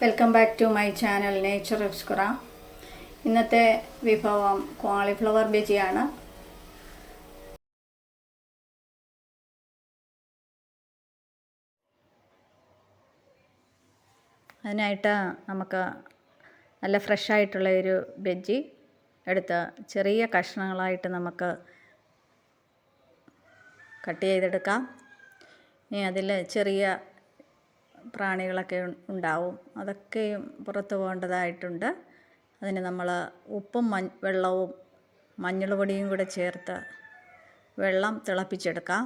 Welcome back to my channel nature എക്സ്കുറ. ഇന്നത്തെ വിഭവം കോളിഫ്ലവർ ബജിയാണ്. അതിനായിട്ട് നമുക്ക് നല്ല ഫ്രഷായിട്ടുള്ള ഒരു ബജി എടുത്ത് ചെറിയ കഷ്ണങ്ങളായിട്ട് നമുക്ക് കട്ട് ചെയ്തെടുക്കാം. ഇനി അതിൽ ചെറിയ പ്രാണികളൊക്കെ ഉണ്ടാവും, അതൊക്കെയും പുറത്ത് പോകേണ്ടതായിട്ടുണ്ട്. അതിന് നമ്മൾ ഉപ്പും വെള്ളവും മഞ്ഞൾ പൊടിയും കൂടെ ചേർത്ത് വെള്ളം തിളപ്പിച്ചെടുക്കാം.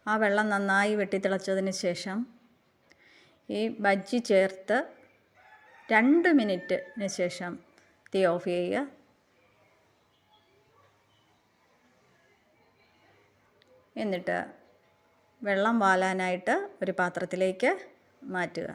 ആ വെള്ളം നന്നായി വെട്ടിത്തിളച്ചതിന് ശേഷം ഈ ബജ്ജി ചേർത്ത് 2 മിനിറ്റിന് ശേഷം തീ ഓഫ് ചെയ്യുക. എന്നിട്ട് വെള്ളം വാലാനായിട്ട് ഒരു പാത്രത്തിലേക്ക് മാറ്റുക.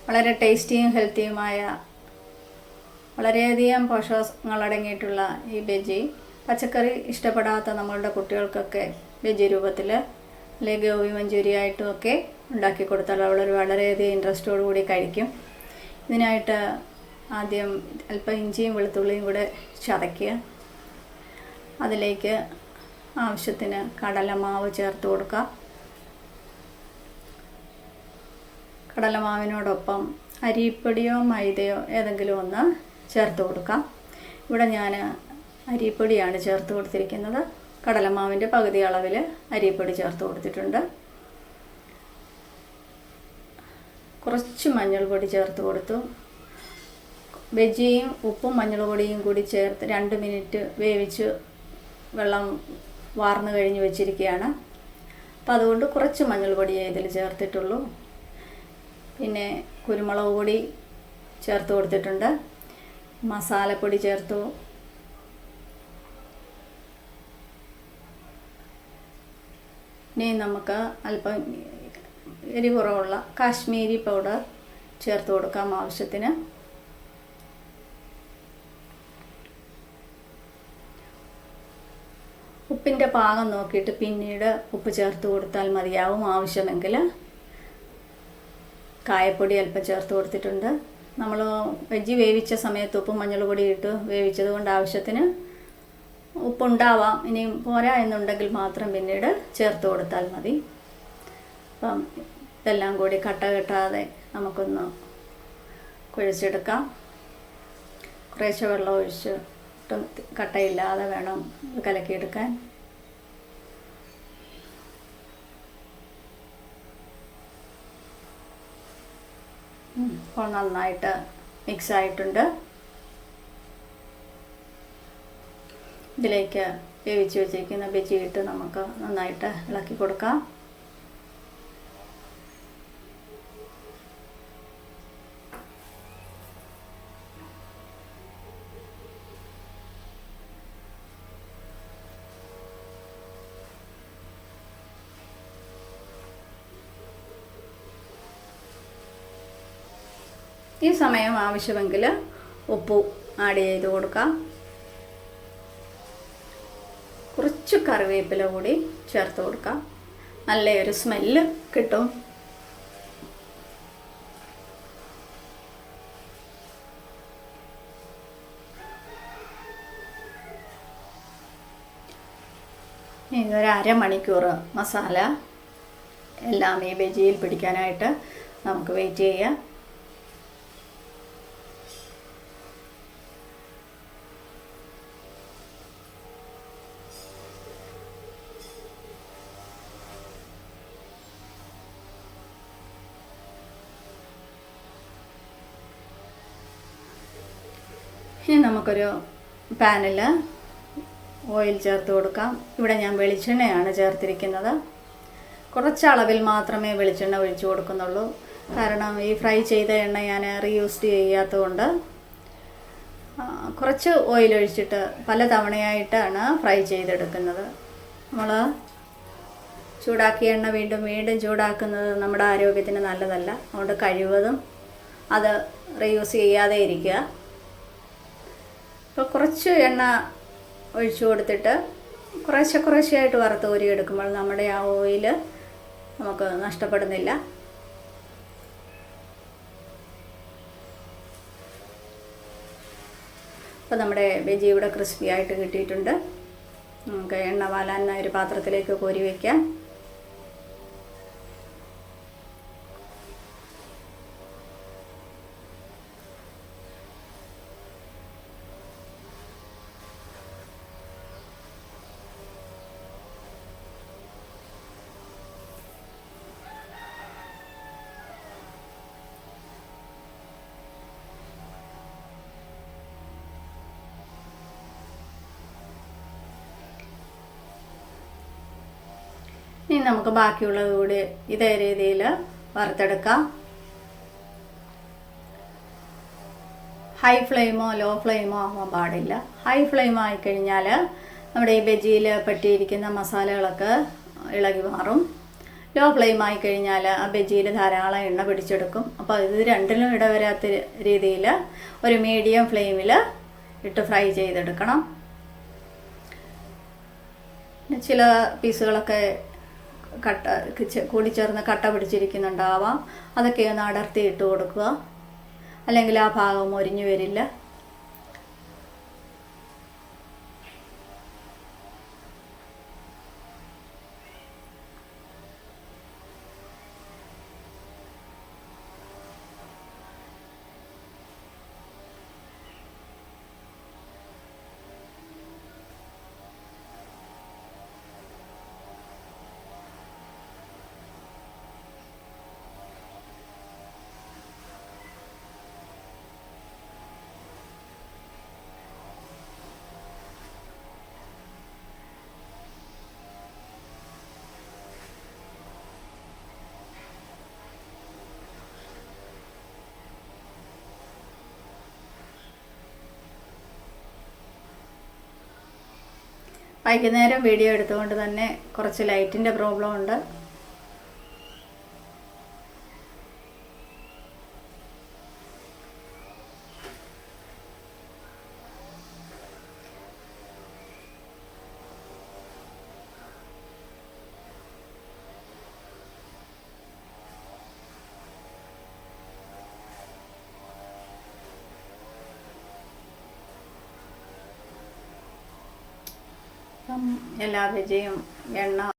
വളരെ ടേസ്റ്റിയും ഹെൽത്തിയുമായ വളരെയധികം പോഷകങ്ങളടങ്ങിയിട്ടുള്ള ഈ ബജി പച്ചക്കറി ഇഷ്ടപ്പെടാത്ത നമ്മളുടെ കുട്ടികൾക്കൊക്കെ ബജി രൂപത്തിൽ അല്ലെങ്കിൽ ഗോബി മഞ്ചൂരി ആയിട്ടുമൊക്കെ ഉണ്ടാക്കി കൊടുത്താൽ അവർ വളരെയധികം ഇൻട്രസ്റ്റോടു കൂടി കഴിക്കും. ഇതിനായിട്ട് ആദ്യം അല്പം ഇഞ്ചിയും വെളുത്തുള്ളിയും കൂടെ ചതയ്ക്കുക. അതിലേക്ക് ആവശ്യത്തിന് കടലമാവ് ചേർത്ത് കൊടുക്കുക. കടലമാവിനോടൊപ്പം അരിപ്പൊടിയോ മൈദയോ ഏതെങ്കിലും ഒന്ന് ചേർത്ത് കൊടുക്കാം. ഇവിടെ ഞാൻ അരിപ്പൊടിയാണ് ചേർത്ത് കൊടുത്തിരിക്കുന്നത്. കടലമാവിൻ്റെ പകുതി അളവിൽ അരിപ്പൊടി ചേർത്ത് കൊടുത്തിട്ടുണ്ട്. കുറച്ച് മഞ്ഞൾപ്പൊടി ചേർത്ത് കൊടുത്തു. ബജിയും ഉപ്പും മഞ്ഞൾ പൊടിയും കൂടി ചേർത്ത് 2 മിനിറ്റ് വേവിച്ച് വെള്ളം വാർന്നു കഴിഞ്ഞ് വെച്ചിരിക്കുകയാണ്. അപ്പോൾ അതുകൊണ്ട് കുറച്ച് മഞ്ഞൾപ്പൊടിയേ ഇതിൽ ചേർത്തിട്ടുള്ളൂ. പിന്നെ കുരുമുളക് പൊടി ചേർത്ത് കൊടുത്തിട്ടുണ്ട്. മസാലപ്പൊടി ചേർത്തു. ഇനി നമുക്ക് അല്പം എരി കുറവുള്ള കാശ്മീരി പൗഡർ ചേർത്ത് കൊടുക്കാം ആവശ്യത്തിന്. ഉപ്പിൻ്റെ പാകം നോക്കിയിട്ട് പിന്നീട് ഉപ്പ് ചേർത്ത് കൊടുത്താൽ മതിയാവും. ആവശ്യമെങ്കിൽ കായപ്പൊടി അല്പം ചേർത്ത് കൊടുത്തിട്ടുണ്ട്. നമ്മൾ ബജി വേവിച്ച സമയത്ത് ഉപ്പും മഞ്ഞൾ പൊടി ഇട്ട് വേവിച്ചത് കൊണ്ട് ആവശ്യത്തിന് ഉപ്പുണ്ടാവാം. ഇനിയും പോരാ എന്നുണ്ടെങ്കിൽ മാത്രം പിന്നീട് ചേർത്ത് കൊടുത്താൽ മതി. അപ്പം ഇതെല്ലാം കൂടി കട്ട കെട്ടാതെ നമുക്കൊന്ന് കുഴച്ചെടുക്കാം. കുറേശ്ശെ വെള്ളം ഒഴിച്ച് ഒട്ടും കട്ടയില്ലാതെ വേണം കലക്കിയെടുക്കാൻ. ഇപ്പോൾ നന്നായിട്ട് മിക്സ് ആയിട്ടുണ്ട്. ഇതിലേക്ക് വേവിച്ച് വെച്ചിരിക്കുന്ന ബജി ഇട്ട് നമുക്ക് നന്നായിട്ട് ഇളക്കി കൊടുക്കാം. ഈ സമയം ആവശ്യമെങ്കിൽ ഉപ്പ് ആഡ് ചെയ്ത് കൊടുക്കാം. കുറച്ച് കറിവേപ്പില കൂടി ചേർത്ത് കൊടുക്കാം. നല്ലൊരു സ്മെല്ല് കിട്ടും. ഇതൊരു അരമണിക്കൂർ മസാല എല്ലാം ഈ ബജിയിൽ പിടിക്കാനായിട്ട് നമുക്ക് വെയിറ്റ് ചെയ്യാം. ഇനി നമുക്കൊരു പാനിൽ ഓയിൽ ചേർത്ത് കൊടുക്കാം. ഇവിടെ ഞാൻ വെളിച്ചെണ്ണയാണ് ചേർത്തിരിക്കുന്നത്. കുറച്ച് അളവിൽ മാത്രമേ വെളിച്ചെണ്ണ ഒഴിച്ചു കൊടുക്കുന്നുള്ളൂ. കാരണം ഈ ഫ്രൈ ചെയ്ത എണ്ണ ഞാൻ റീയൂസ് ചെയ്യാത്തതുകൊണ്ട് കുറച്ച് ഓയിൽ ഒഴിച്ചിട്ട് പല തവണയായിട്ടാണ് ഫ്രൈ ചെയ്തെടുക്കുന്നത്. നമ്മൾ ചൂടാക്കിയ എണ്ണ വീണ്ടും ചൂടാക്കുന്നത് നമ്മുടെ ആരോഗ്യത്തിന് നല്ലതല്ല. അതുകൊണ്ട് കഴിവതും അത് റീയൂസ് ചെയ്യാതെ ഇരിക്കുക. ഇപ്പോൾ കുറച്ച് എണ്ണ ഒഴിച്ചു കൊടുത്തിട്ട് കുറേശ്ശെയായിട്ട് വറുത്ത് കോരിയെടുക്കുമ്പോൾ നമ്മുടെ ആ ഓയിൽ നമുക്ക് നഷ്ടപ്പെടുന്നില്ല. അപ്പോൾ നമ്മുടെ ബജി ഇവിടെ ക്രിസ്പി ആയിട്ട് കിട്ടിയിട്ടുണ്ട്. നമുക്ക് എണ്ണ വാലാൻ ഒരു പാത്രത്തിലേക്ക് കോരി വയ്ക്കാം. ഇനി നമുക്ക് ബാക്കിയുള്ളത് കൂടി ഇതേ രീതിയിൽ വറുത്തെടുക്കാം. ഹൈ ഫ്ലെയിമോ ലോ ഫ്ലെയിമോ ആവാൻ പാടില്ല. ഹൈ ഫ്ലെയിം ആയിക്കഴിഞ്ഞാൽ നമ്മുടെ ഈ ബജിയിൽ പറ്റിയിരിക്കുന്ന മസാലകളൊക്കെ ഇളകി മാറും. ലോ ഫ്ലെയിം ആയിക്കഴിഞ്ഞാൽ ആ ബജിയിൽ ധാരാളം എണ്ണ പിടിച്ചെടുക്കും. അപ്പോൾ ഇത് രണ്ടിലും ഇടവരാത്ത രീതിയിൽ ഒരു മീഡിയം ഫ്ലെയിമിൽ ഇട്ട് ഫ്രൈ ചെയ്തെടുക്കണം. ചില പീസുകളൊക്കെ കൂടിച്ചേർന്ന് കട്ട പിടിച്ചിരിക്കുന്നുണ്ടാവാം. അതൊക്കെ ഒന്ന് അടർത്തി ഇട്ട് കൊടുക്കുക, അല്ലെങ്കിൽ ആ ഭാഗം മൊരിഞ്ഞു വരില്ല. വൈകുന്നേരം വീഡിയോ എടുത്തുകൊണ്ട് തന്നെ കുറച്ച് ലൈറ്റിൻ്റെ പ്രോബ്ലം ഉണ്ട്. എല്ലാ ബജിയും എണ്ണ